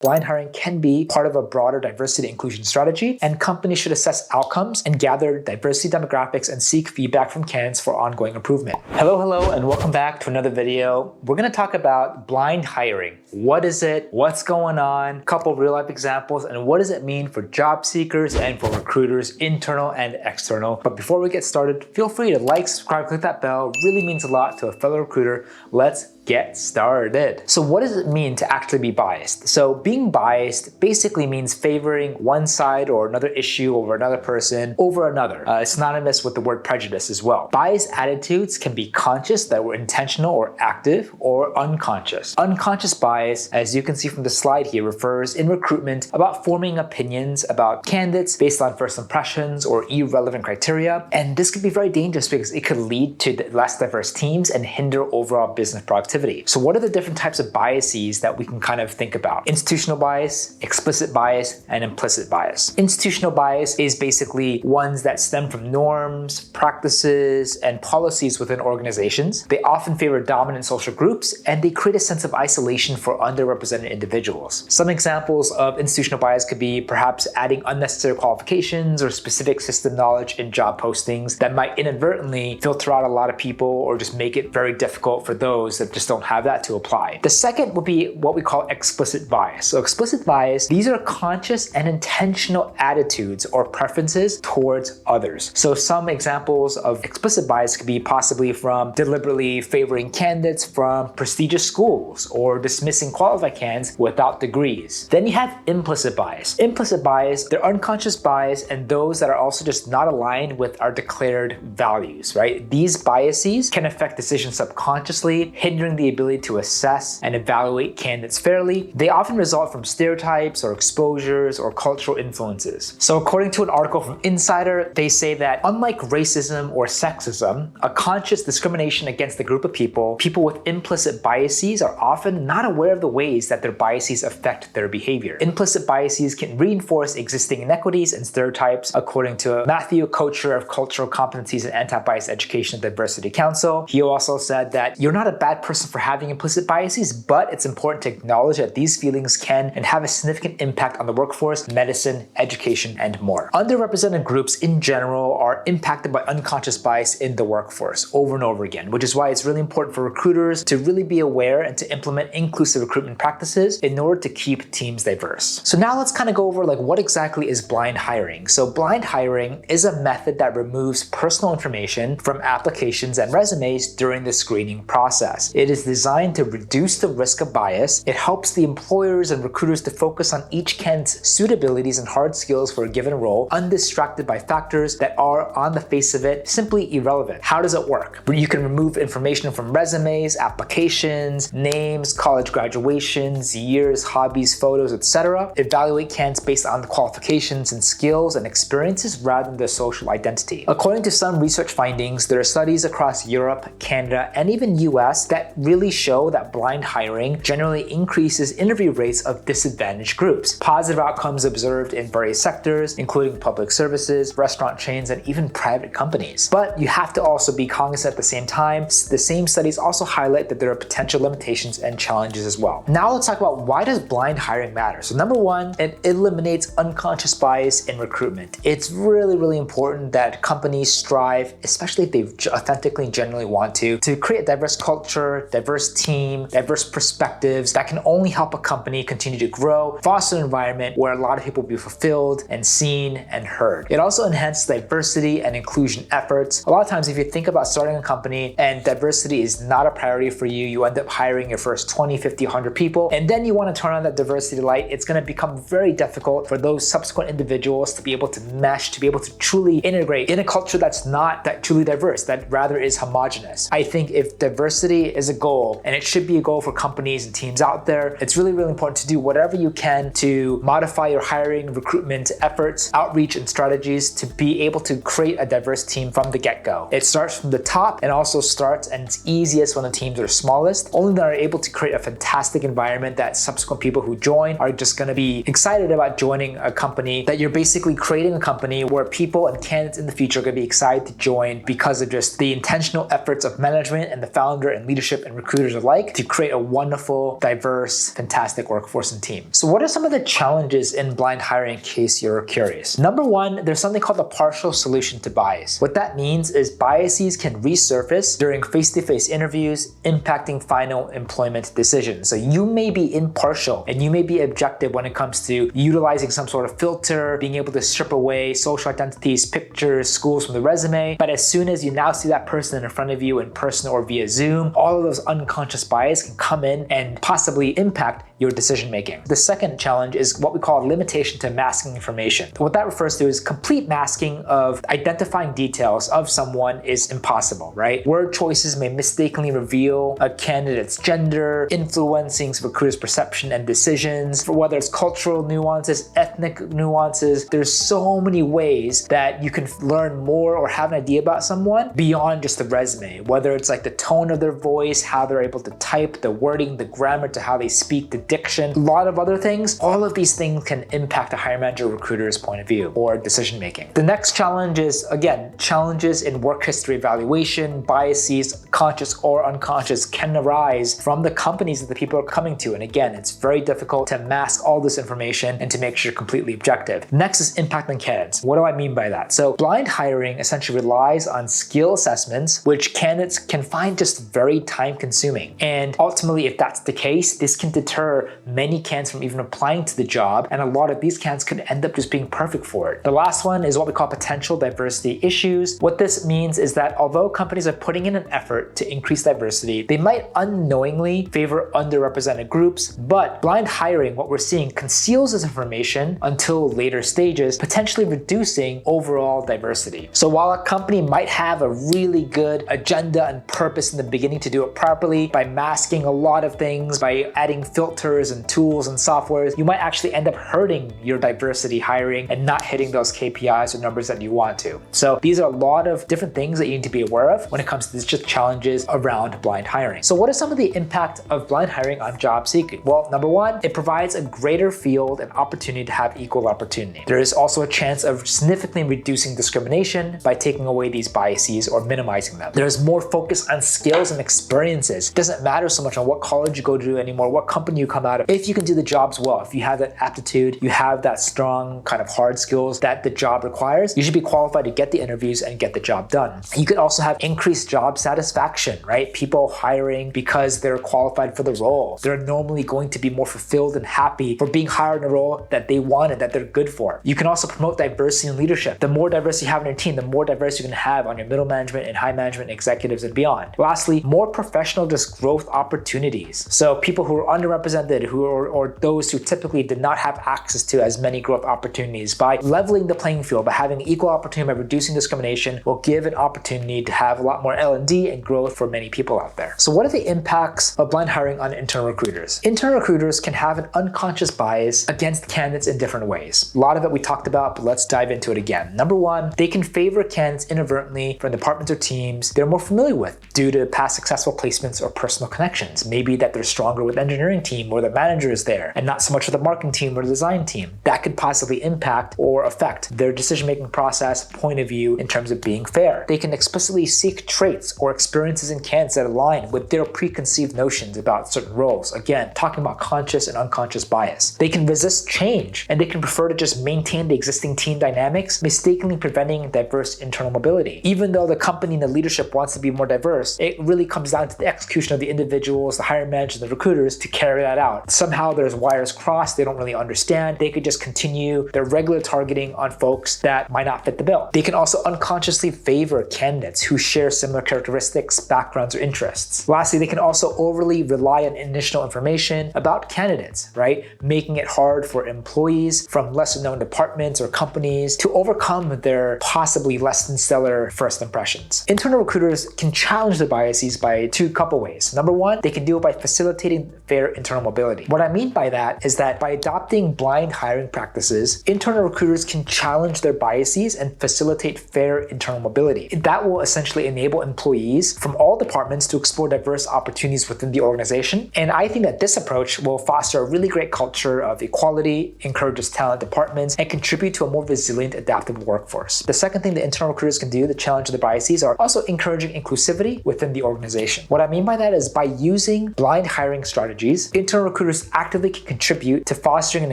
Blind hiring can be part of a broader diversity inclusion strategy, and companies should assess outcomes and gather diversity demographics and seek feedback from candidates for ongoing improvement. Hello, and welcome back to another video. We're going to talk about blind hiring. What is it? What's going on? A couple real-life examples, and what does it mean for job seekers and for recruiters, internal and external. But before we get started, feel free to like, subscribe, click that bell. It really means a lot to a fellow recruiter. Let's get started. So what does it mean to actually be biased? So being biased basically means favoring one side or another issue over another person over another. It's synonymous with the word prejudice as well. Biased attitudes can be conscious, that were intentional or active, or unconscious. Unconscious bias, as you can see from the slide here, refers in recruitment about forming opinions about candidates based on first impressions or irrelevant criteria. And this can be very dangerous because it could lead to less diverse teams and hinder overall business productivity. So what are the different types of biases that we can kind of think about? Institutional bias, explicit bias, and implicit bias. Institutional bias is basically ones that stem from norms, practices, and policies within organizations. They often favor dominant social groups, and they create a sense of isolation for underrepresented individuals. Some examples of institutional bias could be perhaps adding unnecessary qualifications or specific system knowledge in job postings that might inadvertently filter out a lot of people or just make it very difficult for those that just don't have that to apply. The second would be what we call explicit bias. So explicit bias, these are conscious and intentional attitudes or preferences towards others. So some examples of explicit bias could be possibly from deliberately favoring candidates from prestigious schools or dismissing qualified candidates without degrees. Then you have implicit bias. Implicit bias, they're unconscious bias and those that are also just not aligned with our declared values, right? These biases can affect decisions subconsciously, hindering the ability to assess and evaluate candidates fairly. They often result from stereotypes or exposures or cultural influences. So according to an article from Insider, they say that unlike racism or sexism, a conscious discrimination against a group of people with implicit biases are often not aware of the ways that their biases affect their behavior. Implicit biases can reinforce existing inequities and stereotypes, according to Matthew, co-chair of Cultural Competencies and Anti-Bias Education at Diversity Council. He also said that you're not a bad person for having implicit biases, but it's important to acknowledge that these feelings can and have a significant impact on the workforce, medicine, education, and more. Underrepresented groups in general are impacted by unconscious bias in the workforce over and over again, which is why it's really important for recruiters to really be aware and to implement inclusive recruitment practices in order to keep teams diverse. So now let's kind of go over like what exactly is blind hiring. So blind hiring is a method that removes personal information from applications and resumes during the screening process. It is designed to reduce the risk of bias. It helps the employers and recruiters to focus on each candidate's suitabilities and hard skills for a given role, undistracted by factors that are, on the face of it, simply irrelevant. How does it work? You can remove information from resumes, applications, names, college graduations, years, hobbies, photos, etc. Evaluate candidates based on the qualifications and skills and experiences rather than their social identity. According to some research findings, there are studies across Europe, Canada, and even US that really show that blind hiring generally increases interview rates of disadvantaged groups. Positive outcomes observed in various sectors, including public services, restaurant chains, and even private companies. But you have to also be cognizant at the same time. The same studies also highlight that there are potential limitations and challenges as well. Now let's talk about why does blind hiring matter? So number one, it eliminates unconscious bias in recruitment. It's really important that companies strive, especially if they authentically and genuinely want to create a diverse culture, diverse team, diverse perspectives that can only help a company continue to grow, foster an environment where a lot of people will be fulfilled and seen and heard. It also enhances diversity and inclusion efforts. A lot of times if you think about starting a company and diversity is not a priority for you, you end up hiring your first 20, 50, 100 people, and then you want to turn on that diversity light, it's going to become very difficult for those subsequent individuals to be able to mesh, to be able to truly integrate in a culture that's not that truly diverse, that rather is homogenous. I think if diversity is a goal, and it should be a goal for companies and teams out there, it's really important to do whatever you can to modify your hiring, recruitment efforts, outreach, and strategies to be able to create a diverse team from the get-go. It starts from the top and also starts, and it's easiest when the teams are smallest. Only then are able to create a fantastic environment that subsequent people who join are just going to be excited about joining a company, that you're basically creating a company where people and candidates in the future are going to be excited to join because of just the intentional efforts of management and the founder and leadership leadership and recruiters alike to create a wonderful, diverse, fantastic workforce and team. So what are some of the challenges in blind hiring in case you're curious? Number one, there's something called the partial solution to bias. What that means is biases can resurface during face-to-face interviews, impacting final employment decisions. So you may be impartial and you may be objective when it comes to utilizing some sort of filter, being able to strip away social identities, pictures, schools from the resume. But as soon as you now see that person in front of you in person or via Zoom, all of those unconscious bias can come in and possibly impact your decision making. The second challenge is what we call limitation to masking information. What that refers to is complete masking of identifying details of someone is impossible, right? Word choices may mistakenly reveal a candidate's gender, influencing recruiters' perception and decisions, for whether it's cultural nuances, ethnic nuances. There's so many ways that you can learn more or have an idea about someone beyond just the resume, whether it's like the tone of their voice, how they're able to type, the wording, the grammar to how they speak, the diction, a lot of other things. All of these things can impact a hiring manager or recruiter's point of view or decision making. The next challenge is, again, challenges in work history evaluation. Biases, conscious or unconscious, can arise from the companies that the people are coming to. And again, it's very difficult to mask all this information and to make sure you're completely objective. Next is impact on candidates. What do I mean by that? So blind hiring essentially relies on skill assessments, which candidates can find just very time consuming. And ultimately, if that's the case, this can deter many candidates from even applying to the job. And a lot of these candidates could end up just being perfect for it. The last one is what we call potential diversity issues. What this means is that although companies are putting in an effort to increase diversity, they might unknowingly favor underrepresented groups, but blind hiring, what we're seeing, conceals this information until later stages, potentially reducing overall diversity. So while a company might have a really good agenda and purpose in the beginning to do it properly by masking a lot of things, by adding filters and tools and softwares, you might actually end up hurting your diversity hiring and not hitting those KPIs or numbers that you want to. So these are a lot of different things that you need to be aware of when it comes to these just challenges around blind hiring. So what are some of the impact of blind hiring on job seeking? Well, number one, it provides a greater field and opportunity to have equal opportunity. There is also a chance of significantly reducing discrimination by taking away these biases or minimizing them. There's more focus on skills and experiences. It doesn't matter so much on what college you go to anymore, what company you come out of. If you can do the jobs well, if you have that aptitude, you have that strong kind of hard skills that the job requires, you should be qualified to get the interviews and get the job done. You could also have increased job satisfaction, right? People hiring because they're qualified for the role. They're normally going to be more fulfilled and happy for being hired in a role that they wanted, that they're good for. You can also promote diversity in leadership. The more diversity you have in your team, the more diversity you can have on your middle management and high management executives and beyond. Lastly, more professional just growth opportunities. So people who are underrepresented, or those who typically did not have access to as many growth opportunities, by leveling the playing field, by having equal opportunity, by reducing discrimination, will give an opportunity to have a lot more L&D and growth for many people out there. So what are the impacts of blind hiring on internal recruiters? Internal recruiters can have an unconscious bias against candidates in different ways. A lot of it we talked about, but let's dive into it again. Number one, they can favor candidates inadvertently from departments or teams they're more familiar with due to past successful placements or personal connections. Maybe that they're stronger with the engineering team or the manager is there and not so much with the marketing team or the design team. That could possibly impact or affect their decision-making process, point of view in terms of being fair. They can explicitly seek traits or experiences in candidates that align with their preconceived notions about certain roles. Again, talking about conscious and unconscious bias. They can resist change and they can prefer to just maintain the existing team dynamics, mistakenly preventing diverse internal mobility. Even though the company and the leadership wants to be more diverse, it really comes down to the execution of the individuals, the hiring managers, the recruiters to carry that out. Somehow there's wires crossed, they don't really understand. They could just continue their regular targeting on folks that might not fit the bill. They can also unconsciously favor candidates who share similar characteristics, backgrounds, or interests. Lastly, they can also overly rely on initial information about candidates, right? Making it hard for employees from lesser known departments or companies to overcome their possibly less than stellar first impressions. Internal recruiters can challenge the biases by couple ways. Number one, they can do it by facilitating fair internal mobility. What I mean by that is that by adopting blind hiring practices, internal recruiters can challenge their biases and facilitate fair internal mobility. That will essentially enable employees from all departments to explore diverse opportunities within the organization. And I think that this approach will foster a really great culture of equality, encourages talent departments, and contribute to a more resilient, adaptive workforce. The second thing that internal recruiters can do to challenge their biases are also encouraging inclusivity within the organization. What I mean by that is by using blind hiring strategies, internal recruiters actively can contribute to fostering an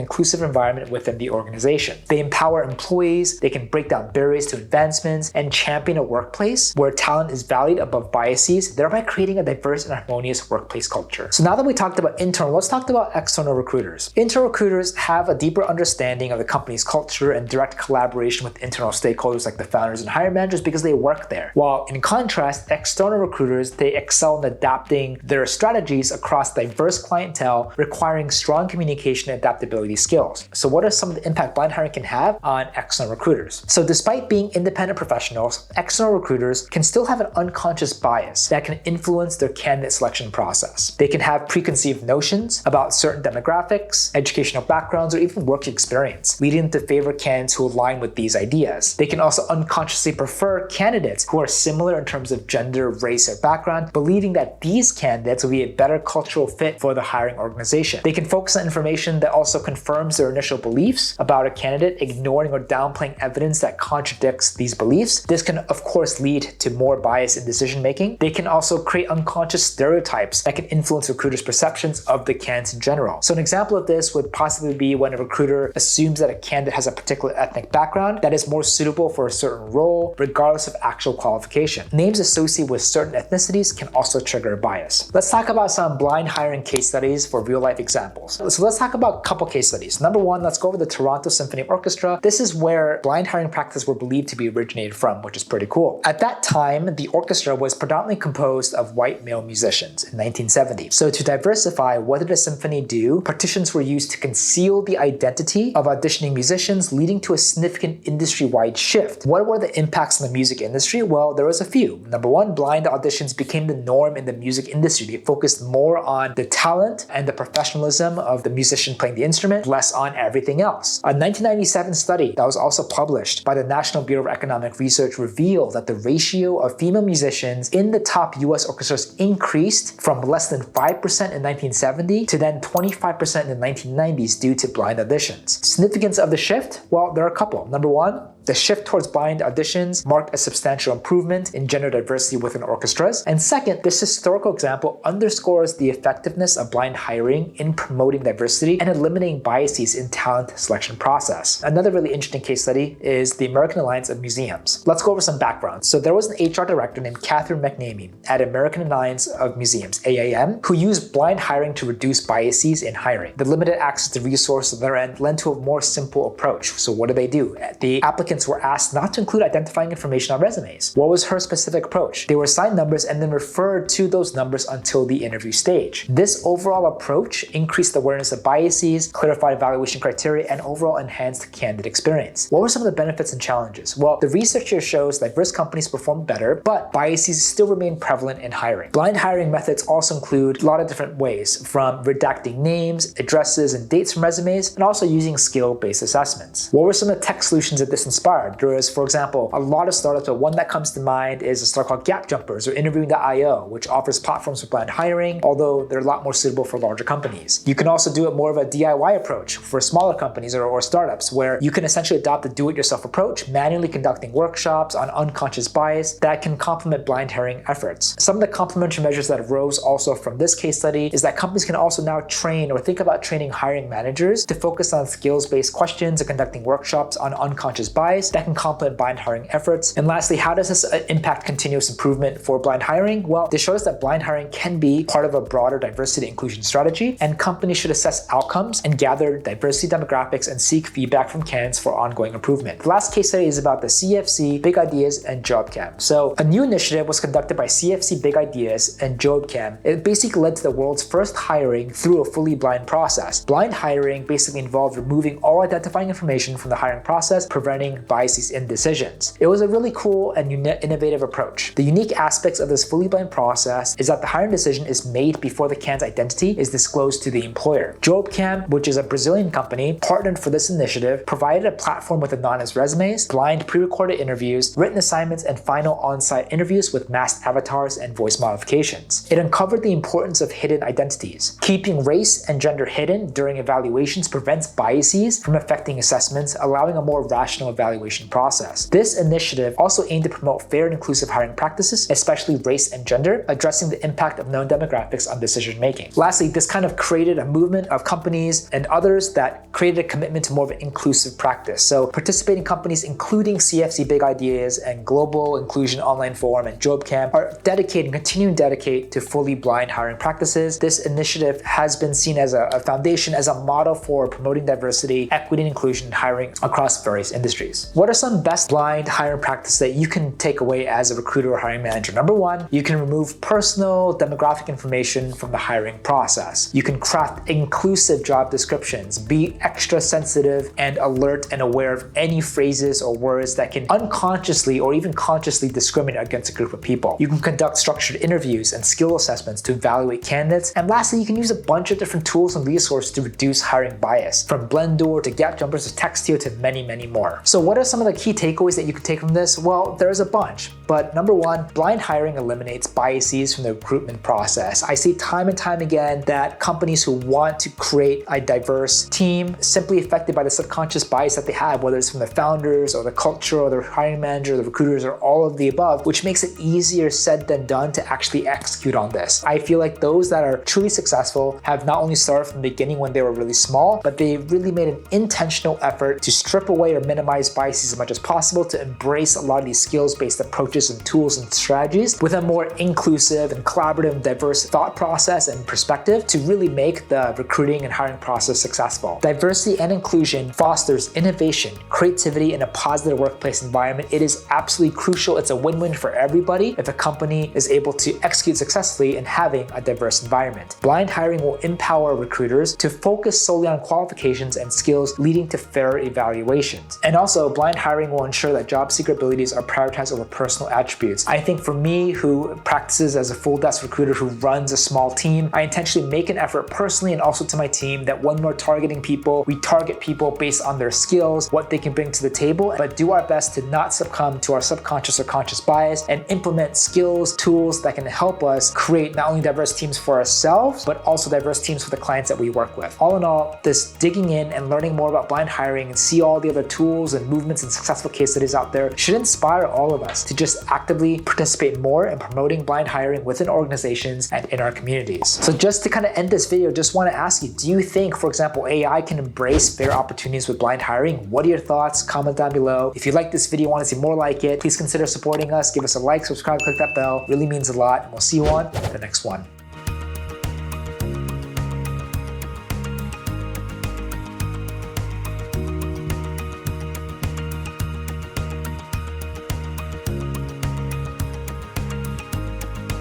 inclusive environment within the organization. They empower employees, they can break down barriers to advancements, and champion a workplace where talent is valued above biases, thereby creating a diverse and harmonious workplace culture. So now that we talked about internal, let's talk about external recruiters. Internal recruiters have a deeper understanding of the company's culture and direct collaboration with internal stakeholders like the founders and hiring managers because they work there. While in contrast, external recruiters, they excel in adapting their strategies across diverse clientele, requiring strong communication and adaptability skills. So what are some of the impact blind hiring can have on external recruiters? So despite being independent professionals, external recruiters can still have an unconscious bias that can influence their candidate selection process. They can have preconceived notions about certain demographics, educational backgrounds, or even work experience, leading them to favor candidates who align with these ideas. They can also unconsciously prefer candidates who are similar in terms of gender, race, or background, believing that these candidates will be a better cultural fit for the hiring organization. They can focus on information that also confirms their initial beliefs about a candidate, ignoring or downplaying evidence that contradicts these beliefs. This can, of course, lead to more bias in decision making. They can also create unconscious stereotypes that can influence recruiters' perceptions of the candidates in general. So an example of this would possibly be when a recruiter assumes that a candidate has a particular ethnic background that is more suitable for a certain role, regardless of actual qualification. Names associated with certain ethnicities can also trigger a bias. Let's talk about some blind hiring case studies for real-life examples. So let's talk about a couple case studies. Number one, let's go over the Toronto Symphony Orchestra. This is where blind hiring practices were believed to be originated from, which is pretty cool. At that time, the orchestra was predominantly composed of white male musicians in 1970. So to diversify, what did the symphony do? Partitions were used to conceal the identity of auditioning musicians, leading to a significant industry-wide shift. What were the impacts on the music industry? Well, there was a few. Number one, blind auditions became the norm in the music industry. They focused more on the talent and the professionalism of the musician playing the instrument, less on everything else. A 1997 study that was also published by the National Bureau of Economic Research revealed that the ratio of female musicians in the top US orchestras increased from less than 5% in 1970 to then 25% in the 1990s due to blind auditions. Significance of the shift? Well, there are a couple. Number one, the shift towards blind auditions marked a substantial improvement in gender diversity within orchestras. And second, this historical example underscores the effectiveness of blind hiring in promoting diversity and eliminating biases in talent selection process. Another really interesting case study is the American Alliance of Museums. Let's go over some background. So there was an HR director named Catherine McNamee at American Alliance of Museums, AAM, who used blind hiring to reduce biases in hiring. The limited access to resources on their end led to a more simple approach. So what do? The applicants were asked not to include identifying information on resumes. What was her specific approach? They were assigned numbers and then referred to those numbers until the interview stage. This overall approach increased awareness of biases, clarified evaluation criteria, and overall enhanced candidate experience. What were some of the benefits and challenges? Well, the research here shows diverse companies perform better, but biases still remain prevalent in hiring. Blind hiring methods also include a lot of different ways, from redacting names, addresses, and dates from resumes, and also using skill-based assessments. What were some of the tech solutions that this inspired? There is, for example, a lot of startups, but one that comes to mind is a startup called Gap Jumpers or Interviewing.io, which offers platforms for blind hiring, although they're a lot more suitable for larger companies. You can also do it more of a DIY approach for smaller companies or startups, where you can essentially adopt a do-it-yourself approach, manually conducting workshops on unconscious bias that can complement blind hiring efforts. Some of the complementary measures that arose also from this case study is that companies can also now train or think about training hiring managers to focus on skills-based questions and conducting workshops on unconscious bias that can complement blind hiring efforts. And lastly, how does this impact continuous improvement for blind hiring? Well, this shows that blind hiring can be part of a broader diversity inclusion strategy, and companies should assess outcomes and gather diversity demographics and seek feedback from candidates for ongoing improvement. The last case study is about the CFC, Big Ideas, and JobCam. So a new initiative was conducted by CFC, Big Ideas, and JobCam. It basically led to the world's first hiring through a fully blind process. Blind hiring basically involved removing all identifying information from the hiring process, preventing embedding biases in decisions. It was a really cool and innovative approach. The unique aspects of this fully blind process is that the hiring decision is made before the candidate's identity is disclosed to the employer. JobCam, which is a Brazilian company, partnered for this initiative, provided a platform with anonymous resumes, blind pre-recorded interviews, written assignments, and final on-site interviews with masked avatars and voice modifications. It uncovered the importance of hidden identities. Keeping race and gender hidden during evaluations prevents biases from affecting assessments, allowing a more rational evaluation process. This initiative also aimed to promote fair and inclusive hiring practices, especially race and gender, addressing the impact of known demographics on decision making. Lastly, this kind of created a movement of companies and others that created a commitment to more of an inclusive practice. So participating companies including CFC Big Ideas and Global Inclusion Online Forum and JobCam are continuing to dedicate to fully blind hiring practices. This initiative has been seen as a foundation, as a model for promoting diversity, equity, and inclusion in hiring across various industries. What are some best blind hiring practices that you can take away as a recruiter or hiring manager? Number one, you can remove personal demographic information from the hiring process. You can craft inclusive job descriptions, be extra sensitive and alert and aware of any phrases or words that can unconsciously or even consciously discriminate against a group of people. You can conduct structured interviews and skill assessments to evaluate candidates. And lastly, you can use a bunch of different tools and resources to reduce hiring bias, from Blendor to Gap Jumpers to Textio to many, many more. So what are some of the key takeaways that you can take from this? Well, there's a bunch, but number one, blind hiring eliminates biases from the recruitment process. I see time and time again that companies who want to create a diverse team simply affected by the subconscious bias that they have, whether it's from the founders or the culture or the hiring manager, the recruiters, or all of the above, which makes it easier said than done to actually execute on this. I feel like those that are truly successful have not only started from the beginning when they were really small, but they really made an intentional effort to strip away or minimize biases as much as possible, to embrace a lot of these skills-based approaches and tools and strategies with a more inclusive and collaborative, diverse thought process and perspective to really make the recruiting and hiring process successful. Diversity and inclusion fosters innovation, creativity, and a positive workplace environment. It is absolutely crucial. It's a win-win for everybody if a company is able to execute successfully in having a diverse environment. Blind hiring will empower recruiters to focus solely on qualifications and skills, leading to fairer evaluations. And also, blind hiring will ensure that job seeker abilities are prioritized over personal attributes. I think for me, who practices as a full desk recruiter who runs a small team, I intentionally make an effort personally and also to my team that when we're targeting people, we target people based on their skills, what they can bring to the table, but do our best to not succumb to our subconscious or conscious bias and implement skills, tools that can help us create not only diverse teams for ourselves, but also diverse teams for the clients that we work with. All in all, this digging in and learning more about blind hiring and see all the other tools and movements and successful case studies out there should inspire all of us to just actively participate more in promoting blind hiring within organizations and in our communities. So just to kind of end this video, just want to ask you, do you think, for example, AI can embrace fair opportunities with blind hiring? What are your thoughts? Comment down below. If you like this video, want to see more like it, please consider supporting us. Give us a like, subscribe, click that bell. Really means a lot. And we'll see you on the next one.